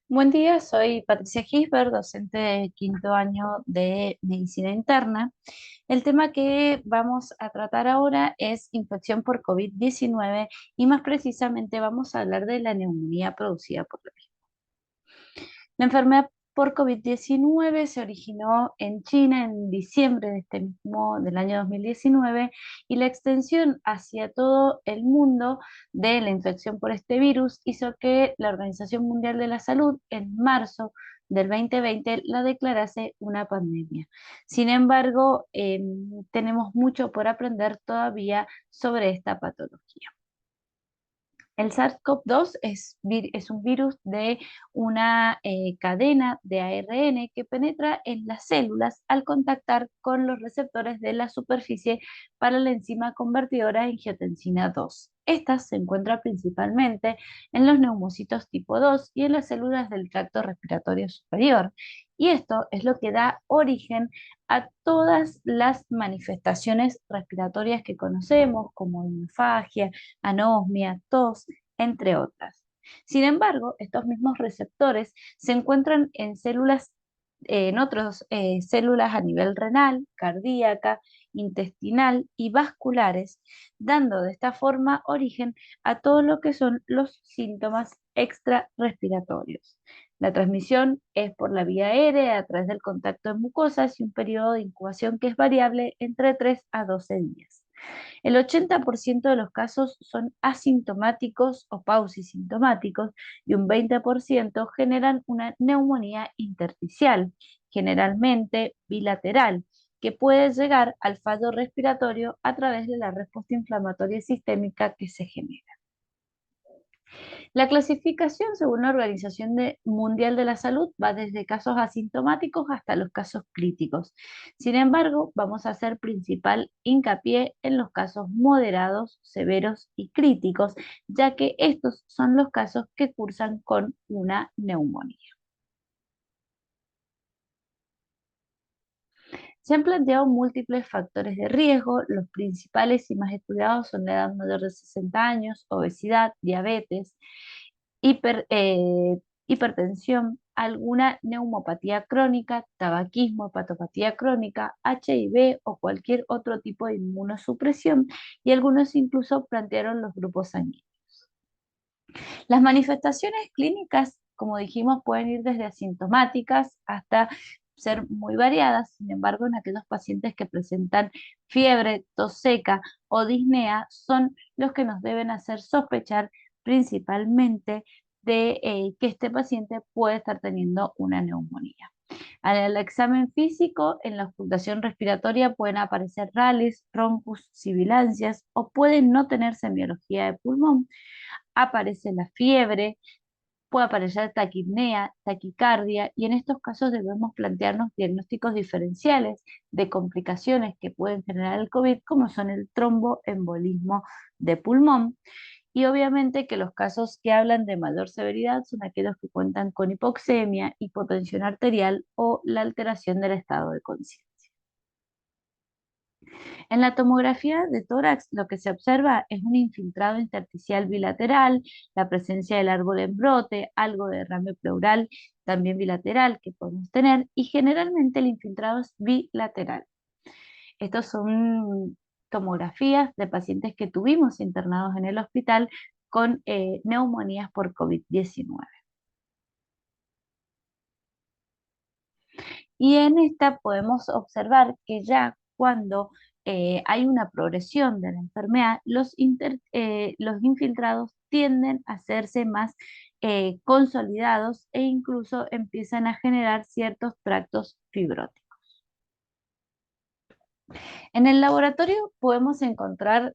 Buen día, soy Patricia Gisbert, docente de quinto año de Medicina Interna. El tema que vamos a tratar ahora es infección por COVID-19 y más precisamente vamos a hablar de la neumonía producida por la misma. La enfermedad por COVID-19 se originó en China en diciembre del año 2019 y la extensión hacia todo el mundo de la infección por este virus hizo que la Organización Mundial de la Salud en marzo del 2020 la declarase una pandemia. Sin embargo, tenemos mucho por aprender todavía sobre esta patología. El SARS-CoV-2 es un virus de una cadena de ARN que penetra en las células al contactar con los receptores de la superficie para la enzima convertidora de angiotensina 2. Esta se encuentra principalmente en los neumocitos tipo 2 y en las células del tracto respiratorio superior. Y esto es lo que da origen a todas las manifestaciones respiratorias que conocemos, como hemorragia, anosmia, tos, entre otras. Sin embargo, estos mismos receptores se encuentran en otras células a nivel renal, cardíaca, intestinal y vasculares, dando de esta forma origen a todo lo que son los síntomas extrarrespiratorios. La transmisión es por la vía aérea a través del contacto de mucosas y un periodo de incubación que es variable entre 3 a 12 días. El 80% de los casos son asintomáticos o pausisintomáticos y un 20% generan una neumonía intersticial, generalmente bilateral, que puede llegar al fallo respiratorio a través de la respuesta inflamatoria sistémica que se genera. La clasificación según la Mundial de la Salud va desde casos asintomáticos hasta los casos críticos. Sin embargo, vamos a hacer principal hincapié en los casos moderados, severos y críticos, ya que estos son los casos que cursan con una neumonía. Se han planteado múltiples factores de riesgo. Los principales y más estudiados son la edad mayor de 60 años, obesidad, diabetes, hipertensión, alguna neumopatía crónica, tabaquismo, hepatopatía crónica, HIV o cualquier otro tipo de inmunosupresión, y algunos incluso plantearon los grupos sanguíneos. Las manifestaciones clínicas, como dijimos, pueden ir desde asintomáticas hasta ser muy variadas. Sin embargo, en aquellos pacientes que presentan fiebre, tos seca o disnea son los que nos deben hacer sospechar principalmente de que este paciente puede estar teniendo una neumonía. Al examen físico, en la ocultación respiratoria pueden aparecer rales, trombus, sibilancias o pueden no tener semiología de pulmón. Aparece la fiebre, puede aparecer taquipnea, taquicardia, y en estos casos debemos plantearnos diagnósticos diferenciales de complicaciones que pueden generar el COVID, como son el tromboembolismo de pulmón. Y obviamente que los casos que hablan de mayor severidad son aquellos que cuentan con hipoxemia, hipotensión arterial o la alteración del estado de conciencia. En la tomografía de tórax lo que se observa es un infiltrado intersticial bilateral, la presencia del árbol en brote, algo de derrame pleural también bilateral que podemos tener, y generalmente el infiltrado es bilateral. Estos son tomografías de pacientes que tuvimos internados en el hospital con neumonías por COVID-19. Y en esta podemos observar que ya cuando hay una progresión de la enfermedad, los infiltrados tienden a hacerse más consolidados e incluso empiezan a generar ciertos tractos fibróticos. En el laboratorio podemos encontrar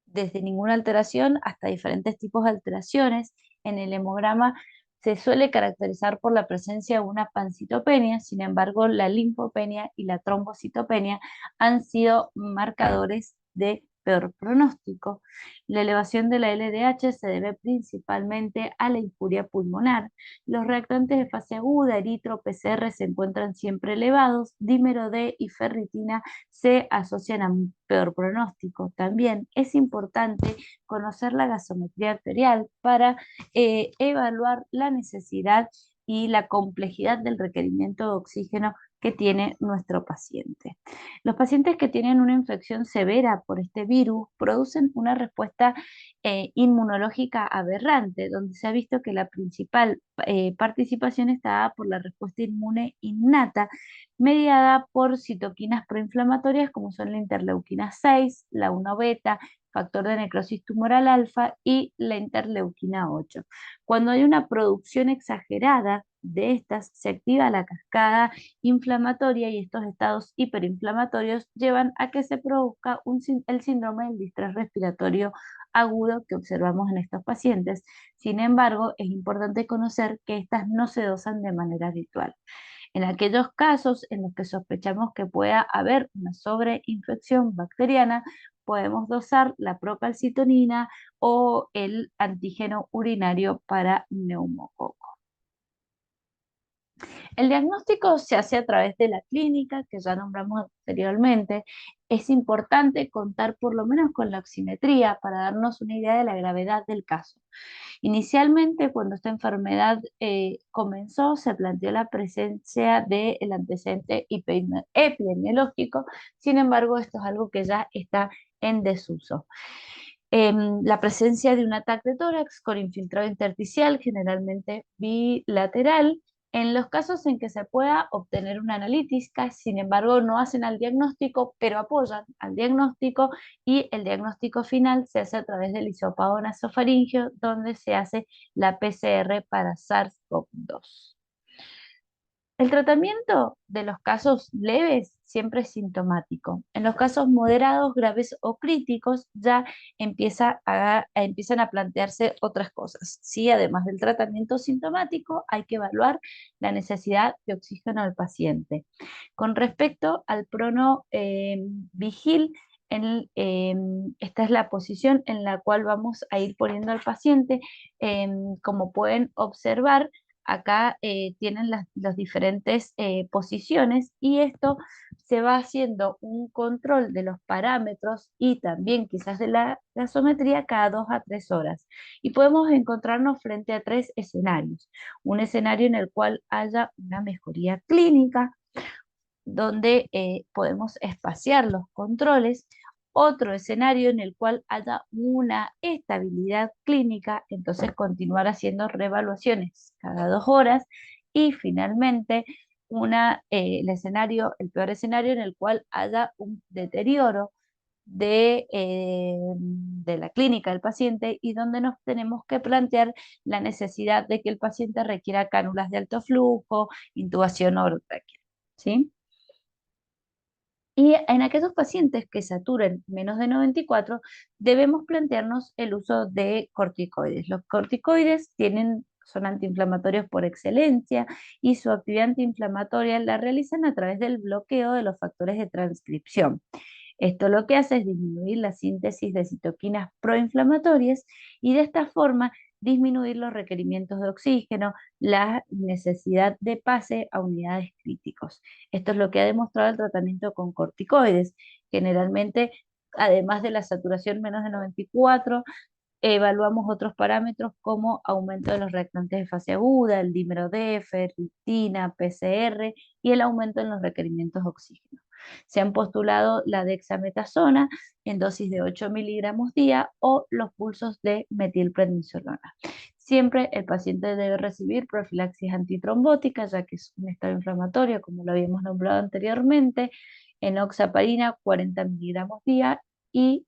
desde ninguna alteración hasta diferentes tipos de alteraciones. En el hemograma se suele caracterizar por la presencia de una pancitopenia. Sin embargo, la linfopenia y la trombocitopenia han sido marcadores de peor pronóstico. La elevación de la LDH se debe principalmente a la injuria pulmonar. Los reactantes de fase aguda, eritro, PCR se encuentran siempre elevados. Dímero D y ferritina se asocian a un peor pronóstico. También es importante conocer la gasometría arterial para evaluar la necesidad y la complejidad del requerimiento de oxígeno que tiene nuestro paciente. Los pacientes que tienen una infección severa por este virus producen una respuesta inmunológica aberrante, donde se ha visto que la principal participación está dada por la respuesta inmune innata, mediada por citoquinas proinflamatorias como son la interleuquina 6, la 1 beta, factor de necrosis tumoral alfa y la interleuquina 8. Cuando hay una producción exagerada de estas, se activa la cascada inflamatoria y estos estados hiperinflamatorios llevan a que se produzca el síndrome del distrés respiratorio agudo que observamos en estos pacientes. Sin embargo, es importante conocer que estas no se dosan de manera habitual. En aquellos casos en los que sospechamos que pueda haber una sobreinfección bacteriana, podemos dosar la procalcitonina o el antígeno urinario para neumococo. El diagnóstico se hace a través de la clínica, que ya nombramos anteriormente. Es importante contar por lo menos con la oximetría para darnos una idea de la gravedad del caso. Inicialmente, cuando esta enfermedad comenzó, se planteó la presencia del antecedente epidemiológico. Sin embargo, esto es algo que ya está en desuso. La presencia de un ataque de tórax con infiltrado intersticial, generalmente bilateral, en los casos en que se pueda obtener una analítica. Sin embargo, no hacen al diagnóstico, pero apoyan al diagnóstico, y el diagnóstico final se hace a través del hisopado nasofaríngeo, donde se hace la PCR para SARS-CoV-2. El tratamiento de los casos leves siempre es sintomático. En los casos moderados, graves o críticos ya empiezan a plantearse otras cosas. ¿Sí? Además del tratamiento sintomático, hay que evaluar la necesidad de oxígeno del paciente. Con respecto al vigil, esta es la posición en la cual vamos a ir poniendo al paciente. Como pueden observar, acá tienen las diferentes posiciones, y esto se va haciendo un control de los parámetros y también quizás de la gasometría cada 2 a 3 horas. Y podemos encontrarnos frente a 3 escenarios. Un escenario en el cual haya una mejoría clínica, donde podemos espaciar los controles. Otro escenario en el cual haya una estabilidad clínica, entonces continuar haciendo reevaluaciones cada 2 horas. Y finalmente, el peor escenario en el cual haya un deterioro de la clínica del paciente, y donde nos tenemos que plantear la necesidad de que el paciente requiera cánulas de alto flujo, intubación orotraqueal. ¿Sí? Y en aquellos pacientes que saturen menos de 94, debemos plantearnos el uso de corticoides. Los corticoides son antiinflamatorios por excelencia, y su actividad antiinflamatoria la realizan a través del bloqueo de los factores de transcripción. Esto lo que hace es disminuir la síntesis de citoquinas proinflamatorias, y de esta forma disminuir los requerimientos de oxígeno, la necesidad de pase a unidades críticos. Esto es lo que ha demostrado el tratamiento con corticoides. Generalmente, además de la saturación menos de 94, evaluamos otros parámetros como aumento de los reactantes de fase aguda, el dímero D, ferritina, PCR, y el aumento en los requerimientos de oxígeno. Se han postulado la dexametasona en dosis de 8 miligramos día, o los pulsos de metilprednisolona. Siempre el paciente debe recibir profilaxis antitrombótica, ya que es un estado inflamatorio, como lo habíamos nombrado anteriormente. Enoxaparina 40 miligramos día, y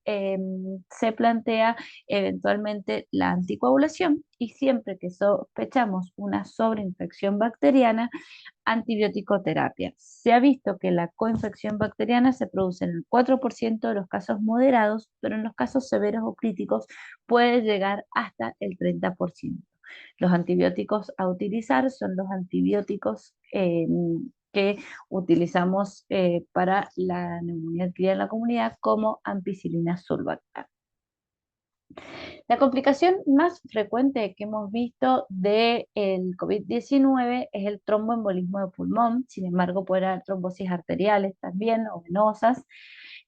se plantea eventualmente la anticoagulación, y siempre que sospechamos una sobreinfección bacteriana, antibiótico terapia. Se ha visto que la coinfección bacteriana se produce en el 4% de los casos moderados, pero en los casos severos o críticos puede llegar hasta el 30%. Los antibióticos a utilizar son los antibióticos que utilizamos para la neumonía adquirida en la comunidad, como ampicilina sulbactam. La complicación más frecuente que hemos visto del COVID-19 es el tromboembolismo de pulmón. Sin embargo, puede haber trombosis arteriales también, o venosas.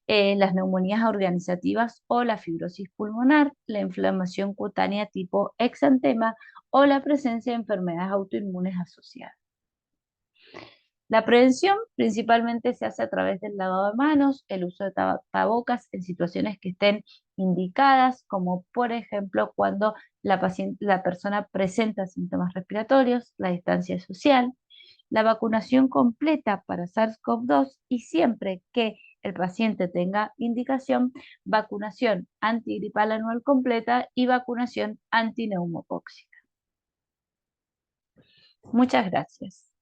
las neumonías organizativas o la fibrosis pulmonar, la inflamación cutánea tipo exantema o la presencia de enfermedades autoinmunes asociadas. La prevención principalmente se hace a través del lavado de manos, el uso de tapabocas en situaciones que estén indicadas, como por ejemplo cuando la persona presenta síntomas respiratorios, la distancia social, la vacunación completa para SARS-CoV-2 y siempre que el paciente tenga indicación, vacunación antigripal anual completa y vacunación antineumocóxica. Muchas gracias.